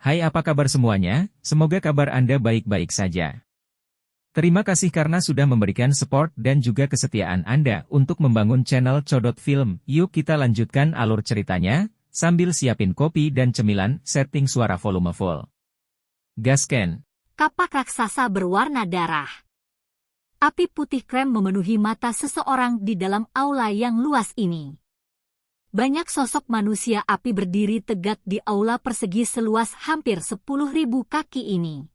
Hai, apa kabar semuanya? Semoga kabar Anda baik-baik saja. Terima kasih karena sudah memberikan support dan juga kesetiaan Anda untuk membangun channel Codot Film. Yuk kita lanjutkan alur ceritanya, sambil siapin kopi dan cemilan, setting suara volume full. Gasken. Kapak raksasa berwarna darah. Api putih krem memenuhi mata seseorang di dalam aula yang luas ini. Banyak sosok manusia api berdiri tegak di aula persegi seluas hampir 10.000 kaki ini.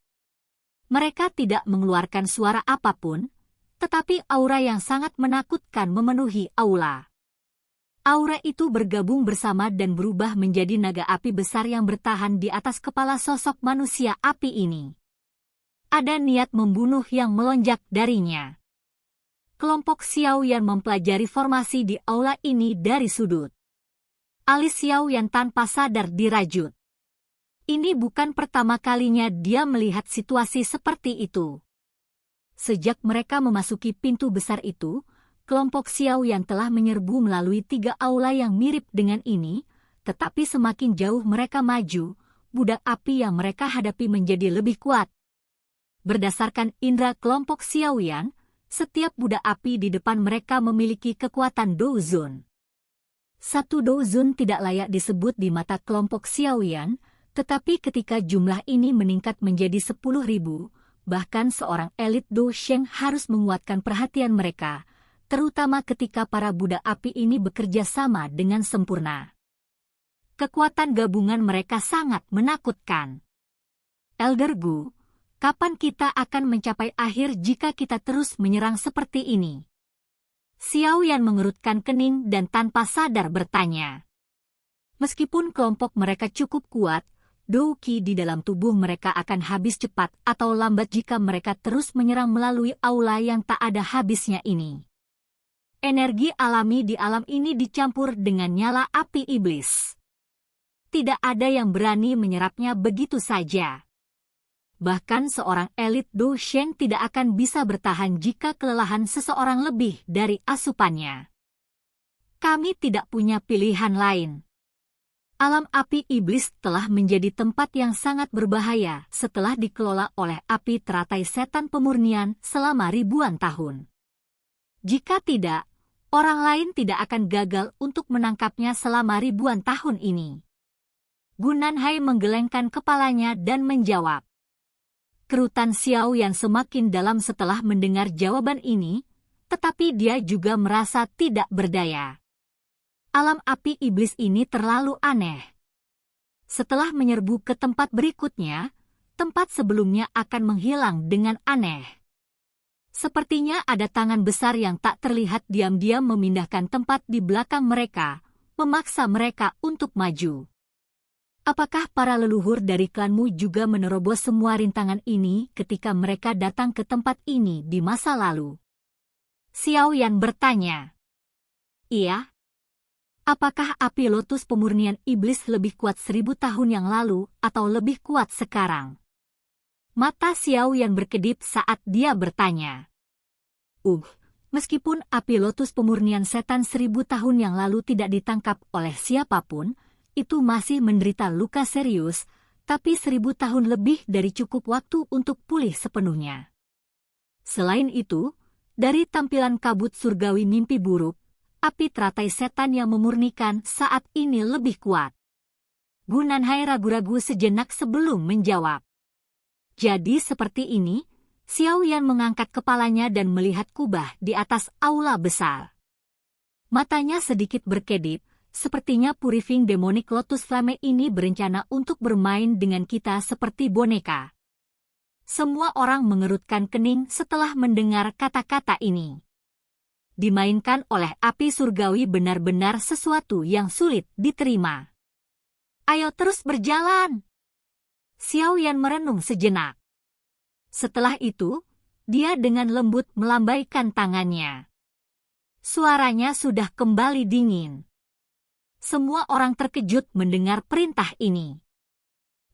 Mereka tidak mengeluarkan suara apapun, tetapi aura yang sangat menakutkan memenuhi aula. Aura itu bergabung bersama dan berubah menjadi naga api besar yang bertahan di atas kepala sosok manusia api ini. Ada niat membunuh yang melonjak darinya. Kelompok Xiao Yan mempelajari formasi di aula ini dari sudut. Alis Xiao Yan tanpa sadar dirajut. Ini bukan pertama kalinya dia melihat situasi seperti itu. Sejak mereka memasuki pintu besar itu, kelompok Xiao Yan telah menyerbu melalui 3 aula yang mirip dengan ini, tetapi semakin jauh mereka maju, budak api yang mereka hadapi menjadi lebih kuat. Berdasarkan indera kelompok Xiao Yan, setiap budak api di depan mereka memiliki kekuatan Douzun. Satu Douzun tidak layak disebut di mata kelompok Xiao Yan, tetapi ketika jumlah ini meningkat menjadi 10.000, bahkan seorang elit Do Sheng harus menguatkan perhatian mereka, terutama ketika para budak api ini bekerja sama dengan sempurna. Kekuatan gabungan mereka sangat menakutkan. Elder Gu, kapan kita akan mencapai akhir jika kita terus menyerang seperti ini? Xiao Yan mengerutkan kening dan tanpa sadar bertanya. Meskipun kelompok mereka cukup kuat, Dou Qi di dalam tubuh mereka akan habis cepat atau lambat jika mereka terus menyerang melalui aula yang tak ada habisnya ini. Energi alami di alam ini dicampur dengan nyala api iblis. Tidak ada yang berani menyerapnya begitu saja. Bahkan seorang elit Do Sheng tidak akan bisa bertahan jika kelelahan seseorang lebih dari asupannya. Kami tidak punya pilihan lain. Alam api iblis telah menjadi tempat yang sangat berbahaya setelah dikelola oleh api teratai setan pemurnian selama ribuan tahun. Jika tidak, orang lain tidak akan gagal untuk menangkapnya selama ribuan tahun ini. Gu Nanhai menggelengkan kepalanya dan menjawab. Kerutan Xiao Yan semakin dalam setelah mendengar jawaban ini, tetapi dia juga merasa tidak berdaya. Alam api iblis ini terlalu aneh. Setelah menyerbu ke tempat berikutnya, tempat sebelumnya akan menghilang dengan aneh. Sepertinya ada tangan besar yang tak terlihat diam-diam memindahkan tempat di belakang mereka, memaksa mereka untuk maju. Apakah para leluhur dari klanmu juga menerobos semua rintangan ini ketika mereka datang ke tempat ini di masa lalu? Xiao Yan bertanya. Iya. Apakah api lotus pemurnian iblis lebih kuat 1000 tahun yang lalu atau lebih kuat sekarang? Mata Xiao Yan berkedip saat dia bertanya. Meskipun api lotus pemurnian setan 1000 tahun yang lalu tidak ditangkap oleh siapapun, itu masih menderita luka serius, tapi 1000 tahun lebih dari cukup waktu untuk pulih sepenuhnya. Selain itu, dari tampilan kabut surgawi mimpi buruk, api teratai setan yang memurnikan saat ini lebih kuat. Gu Nanhai ragu-ragu sejenak sebelum menjawab. Jadi seperti ini, Xiao Yan mengangkat kepalanya dan melihat kubah di atas aula besar. Matanya sedikit berkedip, sepertinya Purifying Demonic Lotus Flame ini berencana untuk bermain dengan kita seperti boneka. Semua orang mengerutkan kening setelah mendengar kata-kata ini. Dimainkan oleh api surgawi benar-benar sesuatu yang sulit diterima. Ayo terus berjalan. Xiao Yan merenung sejenak. Setelah itu, dia dengan lembut melambaikan tangannya. Suaranya sudah kembali dingin. Semua orang terkejut mendengar perintah ini.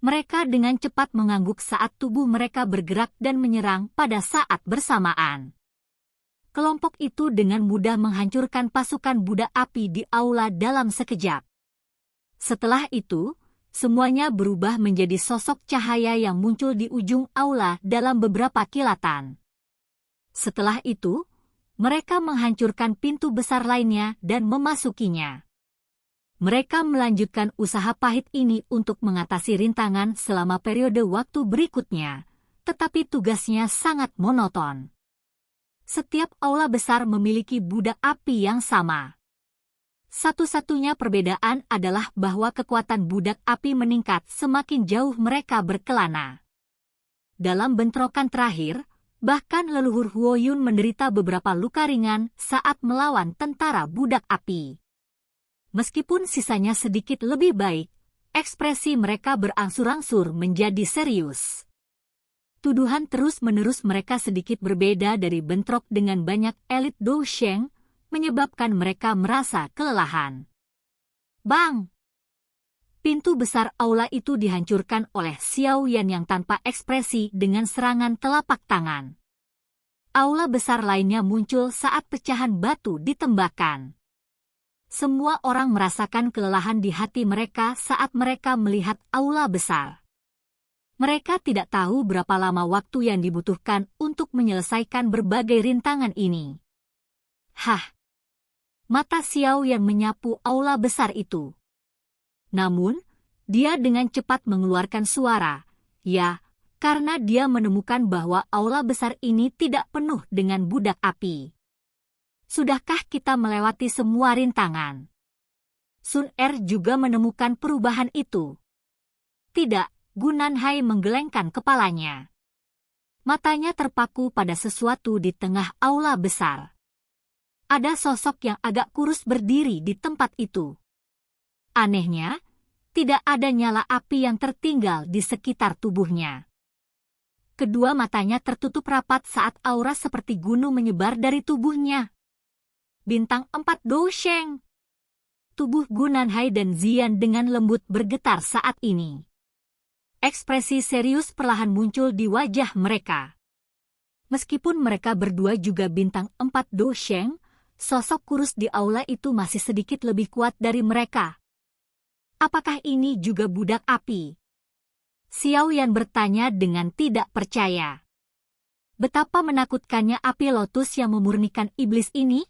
Mereka dengan cepat mengangguk saat tubuh mereka bergerak dan menyerang pada saat bersamaan. Kelompok itu dengan mudah menghancurkan pasukan budak api di aula dalam sekejap. Setelah itu, semuanya berubah menjadi sosok cahaya yang muncul di ujung aula dalam beberapa kilatan. Setelah itu, mereka menghancurkan pintu besar lainnya dan memasukinya. Mereka melanjutkan usaha pahit ini untuk mengatasi rintangan selama periode waktu berikutnya, tetapi tugasnya sangat monoton. Setiap aula besar memiliki budak api yang sama. Satu-satunya perbedaan adalah bahwa kekuatan budak api meningkat semakin jauh mereka berkelana. Dalam bentrokan terakhir, bahkan leluhur Huoyun menderita beberapa luka ringan saat melawan tentara budak api. Meskipun sisanya sedikit lebih baik, ekspresi mereka berangsur-angsur menjadi serius. Tuduhan terus-menerus mereka sedikit berbeda dari bentrok dengan banyak elit Dousheng, menyebabkan mereka merasa kelelahan. Bang! Pintu besar aula itu dihancurkan oleh Xiao Yan yang tanpa ekspresi dengan serangan telapak tangan. Aula besar lainnya muncul saat pecahan batu ditembakkan. Semua orang merasakan kelelahan di hati mereka saat mereka melihat aula besar. Mereka tidak tahu berapa lama waktu yang dibutuhkan untuk menyelesaikan berbagai rintangan ini. Hah! Mata Xiao yang menyapu aula besar itu. Namun, dia dengan cepat mengeluarkan suara, ya, karena dia menemukan bahwa aula besar ini tidak penuh dengan budak api. Sudahkah kita melewati semua rintangan? Sun Er juga menemukan perubahan itu. Tidak, Gunanhai menggelengkan kepalanya. Matanya terpaku pada sesuatu di tengah aula besar. Ada sosok yang agak kurus berdiri di tempat itu. Anehnya, tidak ada nyala api yang tertinggal di sekitar tubuhnya. Kedua matanya tertutup rapat saat aura seperti gunung menyebar dari tubuhnya. Bintang 4 Dousheng. Tubuh Gunanhai dan Ziyan dengan lembut bergetar saat ini. Ekspresi serius perlahan muncul di wajah mereka. Meskipun mereka berdua juga bintang 4 Dousheng, sosok kurus di aula itu masih sedikit lebih kuat dari mereka. Apakah ini juga budak api? Xiao Yan bertanya dengan tidak percaya. Betapa menakutkannya api lotus yang memurnikan iblis ini?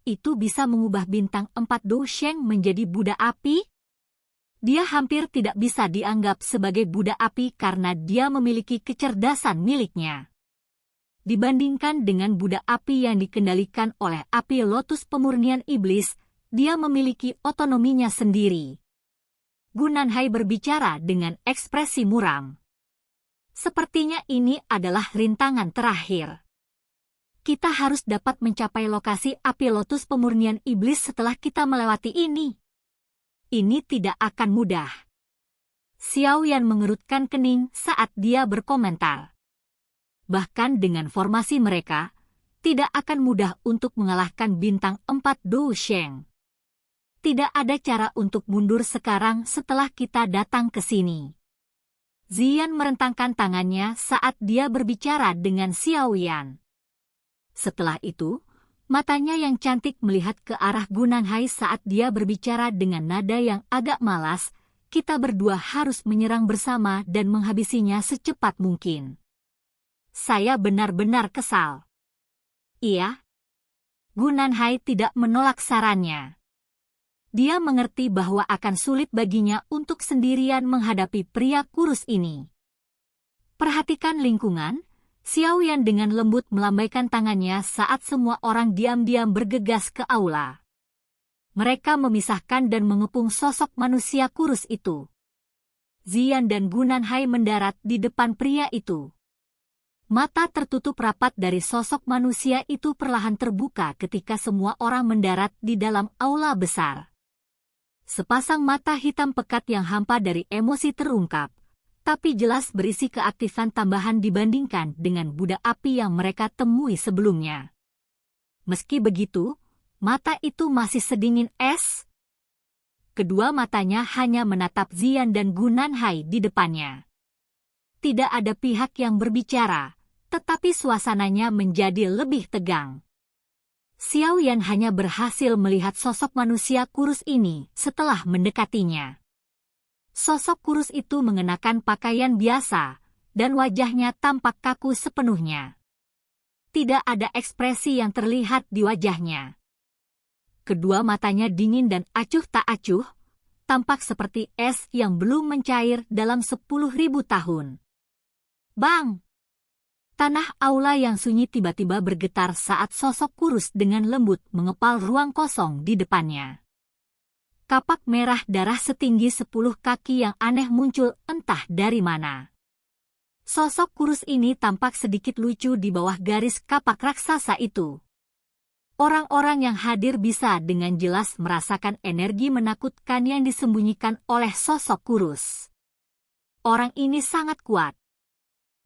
Itu bisa mengubah bintang 4 Dousheng menjadi budak api? Dia hampir tidak bisa dianggap sebagai budak api karena dia memiliki kecerdasan miliknya. Dibandingkan dengan budak api yang dikendalikan oleh api lotus pemurnian iblis, dia memiliki otonominya sendiri. Gunanhai berbicara dengan ekspresi muram. Sepertinya ini adalah rintangan terakhir. Kita harus dapat mencapai lokasi api lotus pemurnian iblis setelah kita melewati ini. Ini tidak akan mudah. Xiao Yan mengerutkan kening saat dia berkomentar. Bahkan dengan formasi mereka, tidak akan mudah untuk mengalahkan bintang 4 Dousheng. Tidak ada cara untuk mundur sekarang setelah kita datang ke sini. Ziyan merentangkan tangannya saat dia berbicara dengan Xiao Yan. Setelah itu, matanya yang cantik melihat ke arah Gunanhai saat dia berbicara dengan nada yang agak malas, kita berdua harus menyerang bersama dan menghabisinya secepat mungkin. Saya benar-benar kesal. Iya. Gunanhai tidak menolak sarannya. Dia mengerti bahwa akan sulit baginya untuk sendirian menghadapi pria kurus ini. Perhatikan lingkungan, Xiao Yan dengan lembut melambaikan tangannya saat semua orang diam-diam bergegas ke aula. Mereka memisahkan dan mengepung sosok manusia kurus itu. Ziyan dan Gunanhai mendarat di depan pria itu. Mata tertutup rapat dari sosok manusia itu perlahan terbuka ketika semua orang mendarat di dalam aula besar. Sepasang mata hitam pekat yang hampa dari emosi terungkap, tapi jelas berisi keaktifan tambahan dibandingkan dengan budak api yang mereka temui sebelumnya. Meski begitu, mata itu masih sedingin es. Kedua matanya hanya menatap Ziyan dan Gunanhai di depannya. Tidak ada pihak yang berbicara, tetapi suasananya menjadi lebih tegang. Xiao Yan hanya berhasil melihat sosok manusia kurus ini setelah mendekatinya. Sosok kurus itu mengenakan pakaian biasa, dan wajahnya tampak kaku sepenuhnya. Tidak ada ekspresi yang terlihat di wajahnya. Kedua matanya dingin dan acuh tak acuh, tampak seperti es yang belum mencair dalam 10.000 tahun. Bang! Tanah aula yang sunyi tiba-tiba bergetar saat sosok kurus dengan lembut mengepal ruang kosong di depannya. Kapak merah darah setinggi 10 kaki yang aneh muncul entah dari mana. Sosok kurus ini tampak sedikit lucu di bawah garis kapak raksasa itu. Orang-orang yang hadir bisa dengan jelas merasakan energi menakutkan yang disembunyikan oleh sosok kurus. Orang ini sangat kuat.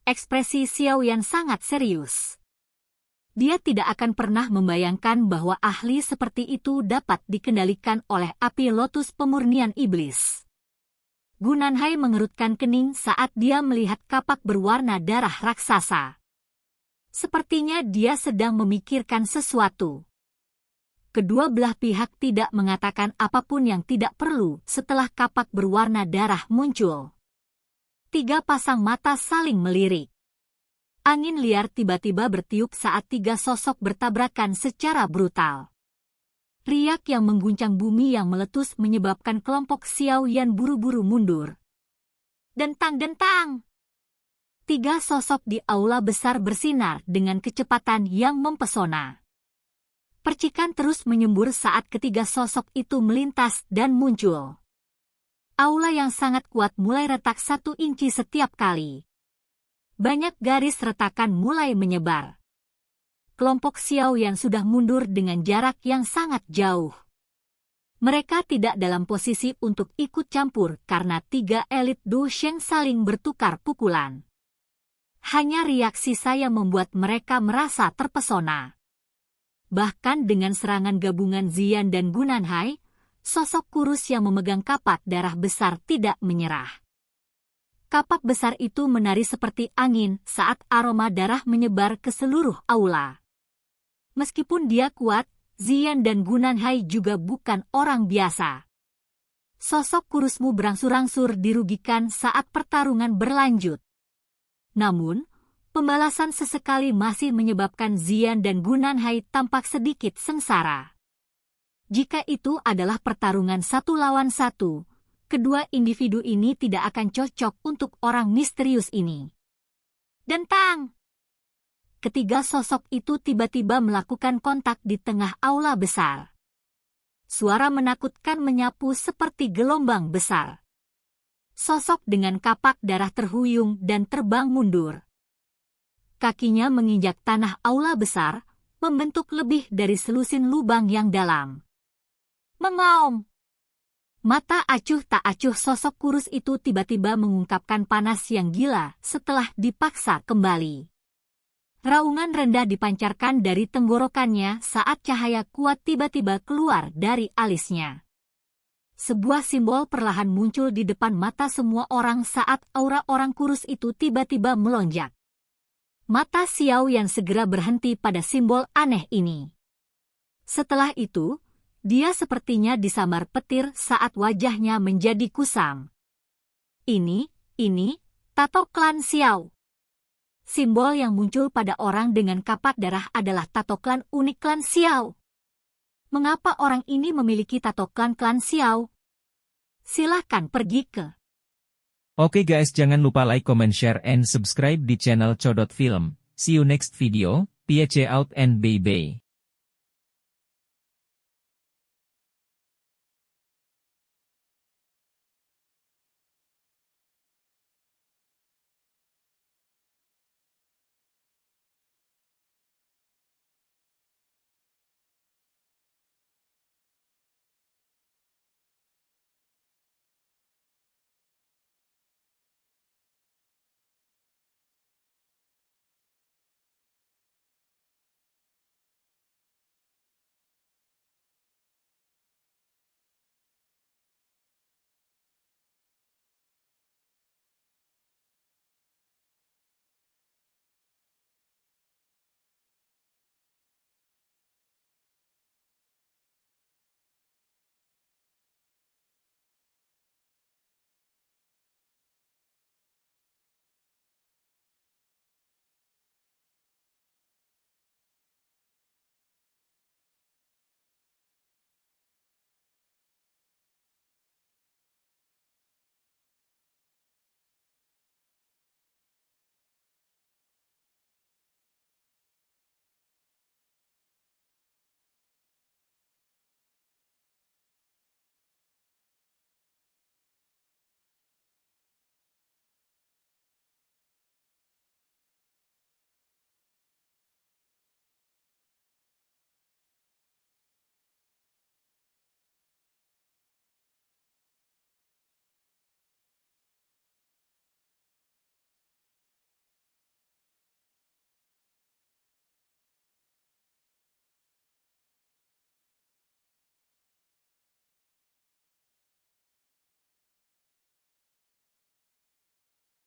Ekspresi Xiao Yan sangat serius. Dia tidak akan pernah membayangkan bahwa ahli seperti itu dapat dikendalikan oleh api lotus pemurnian iblis. Gunanhai mengerutkan kening saat dia melihat kapak berwarna darah raksasa. Sepertinya dia sedang memikirkan sesuatu. Kedua belah pihak tidak mengatakan apapun yang tidak perlu setelah kapak berwarna darah muncul. 3 pasang mata saling melirik. Angin liar tiba-tiba bertiup saat 3 sosok bertabrakan secara brutal. Riak yang mengguncang bumi yang meletus menyebabkan kelompok Xiao Yan buru-buru mundur. Dentang-dentang! 3 sosok di aula besar bersinar dengan kecepatan yang mempesona. Percikan terus menyembur saat ketiga sosok itu melintas dan muncul. Aula yang sangat kuat mulai retak 1 inci setiap kali. Banyak garis retakan mulai menyebar. Kelompok Xiao yang sudah mundur dengan jarak yang sangat jauh. Mereka tidak dalam posisi untuk ikut campur karena 3 elit Du Sheng saling bertukar pukulan. Hanya reaksi saya membuat mereka merasa terpesona. Bahkan dengan serangan gabungan Ziyan dan Gunanhai, sosok kurus yang memegang kapak darah besar tidak menyerah. Kapak besar itu menari seperti angin saat aroma darah menyebar ke seluruh aula. Meskipun dia kuat, Ziyan dan Gunanhai juga bukan orang biasa. Sosok kurusmu berangsur-angsur dirugikan saat pertarungan berlanjut. Namun, pembalasan sesekali masih menyebabkan Ziyan dan Gunanhai tampak sedikit sengsara. Jika itu adalah pertarungan 1 lawan 1, kedua individu ini tidak akan cocok untuk orang misterius ini. Dentang! Ketiga sosok itu tiba-tiba melakukan kontak di tengah aula besar. Suara menakutkan menyapu seperti gelombang besar. Sosok dengan kapak darah terhuyung dan terbang mundur. Kakinya menginjak tanah aula besar, membentuk lebih dari selusin lubang yang dalam. Mengaum! Mata acuh tak acuh sosok kurus itu tiba-tiba mengungkapkan panas yang gila setelah dipaksa kembali. Raungan rendah dipancarkan dari tenggorokannya saat cahaya kuat tiba-tiba keluar dari alisnya. Sebuah simbol perlahan muncul di depan mata semua orang saat aura orang kurus itu tiba-tiba melonjak. Mata Xiao Yan segera berhenti pada simbol aneh ini. Setelah itu, dia sepertinya disambar petir saat wajahnya menjadi kusam. Ini, tato klan Xiao. Simbol yang muncul pada orang dengan kapak darah adalah tato klan unik klan Xiao. Mengapa orang ini memiliki tato klan Xiao? Silahkan pergi ke. Oke guys, jangan lupa like, comment, share, and subscribe di channel Codot Film. See you next video, peace out and bye-bye.